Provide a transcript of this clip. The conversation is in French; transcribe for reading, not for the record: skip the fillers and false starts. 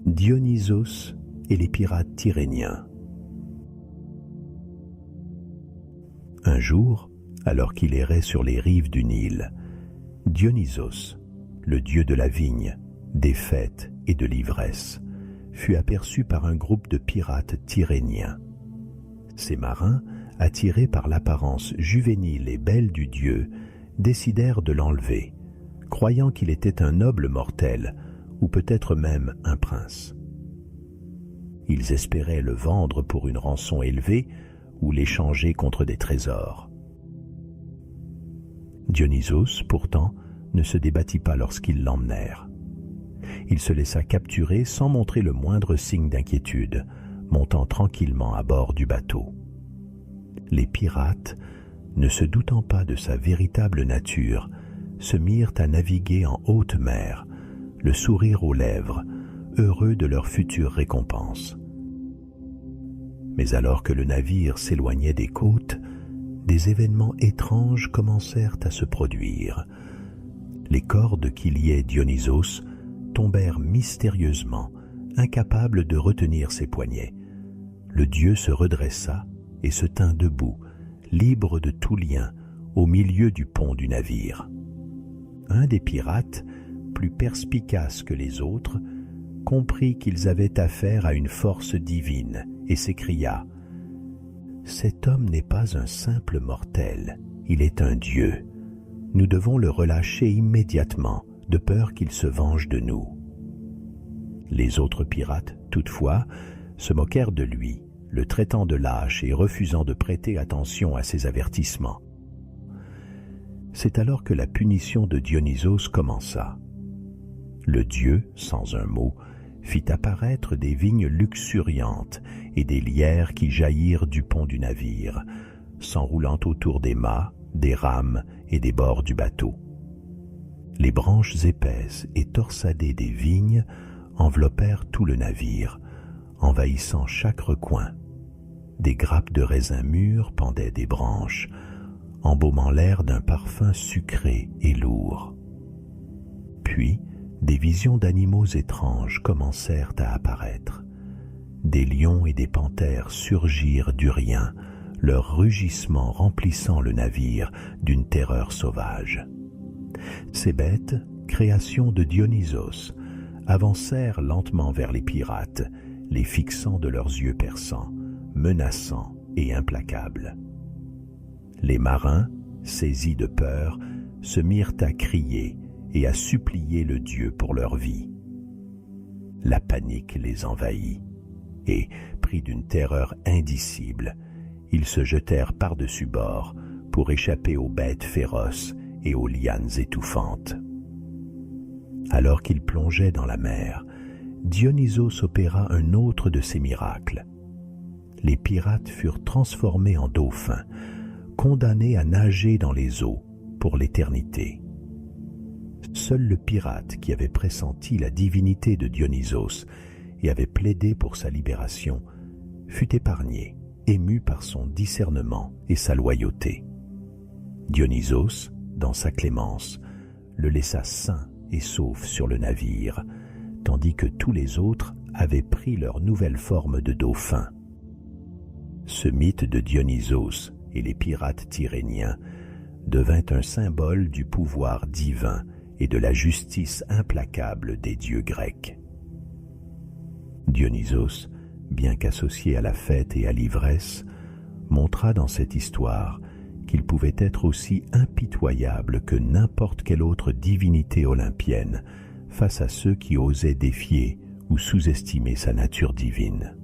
Dionysos et les pirates Tyréniens. Un jour, alors qu'il errait sur les rives du Nil, Dionysos, le dieu de la vigne, des fêtes et de l'ivresse, fut aperçu par un groupe de pirates tyréniens. Ces marins, attirés par l'apparence juvénile et belle du dieu, décidèrent de l'enlever, croyant qu'il était un noble mortel, ou peut-être même un prince. Ils espéraient le vendre pour une rançon élevée ou l'échanger contre des trésors. Dionysos, pourtant, ne se débattit pas lorsqu'ils l'emmenèrent. Il se laissa capturer sans montrer le moindre signe d'inquiétude, montant tranquillement à bord du bateau. Les pirates, ne se doutant pas de sa véritable nature, se mirent à naviguer en haute mer, le sourire aux lèvres, heureux de leur future récompense. Mais alors que le navire s'éloignait des côtes, des événements étranges commencèrent à se produire. Les cordes qui liaient Dionysos tombèrent mystérieusement, incapables de retenir ses poignets. Le dieu se redressa et se tint debout, libre de tout lien, au milieu du pont du navire. Un des pirates, plus perspicace que les autres, comprit qu'ils avaient affaire à une force divine et s'écria « Cet homme n'est pas un simple mortel, il est un dieu. Nous devons le relâcher immédiatement, de peur qu'il se venge de nous. » Les autres pirates, toutefois, se moquèrent de lui, le traitant de lâche et refusant de prêter attention à ses avertissements. C'est alors que la punition de Dionysos commença. Le dieu, sans un mot, fit apparaître des vignes luxuriantes et des lierres qui jaillirent du pont du navire, s'enroulant autour des mâts, des rames et des bords du bateau. Les branches épaisses et torsadées des vignes enveloppèrent tout le navire, envahissant chaque recoin. Des grappes de raisins mûrs pendaient des branches, embaumant l'air d'un parfum sucré et lourd. Puis, des visions d'animaux étranges commencèrent à apparaître. Des lions et des panthères surgirent du rien, leurs rugissements remplissant le navire d'une terreur sauvage. Ces bêtes, créations de Dionysos, avancèrent lentement vers les pirates, les fixant de leurs yeux perçants, menaçants et implacables. Les marins, saisis de peur, se mirent à crier et à supplier le dieu pour leur vie. La panique les envahit, et, pris d'une terreur indicible, ils se jetèrent par-dessus bord pour échapper aux bêtes féroces et aux lianes étouffantes. Alors qu'ils plongeaient dans la mer, Dionysos opéra un autre de ses miracles. Les pirates furent transformés en dauphins, condamnés à nager dans les eaux pour l'éternité. Seul le pirate qui avait pressenti la divinité de Dionysos et avait plaidé pour sa libération fut épargné, ému par son discernement et sa loyauté. Dionysos, dans sa clémence, le laissa sain et sauf sur le navire, tandis que tous les autres avaient pris leur nouvelle forme de dauphin. Ce mythe de Dionysos et les pirates tyréniens devint un symbole du pouvoir divin et de la justice implacable des dieux grecs. Dionysos, bien qu'associé à la fête et à l'ivresse, montra dans cette histoire qu'il pouvait être aussi impitoyable que n'importe quelle autre divinité olympienne face à ceux qui osaient défier ou sous-estimer sa nature divine.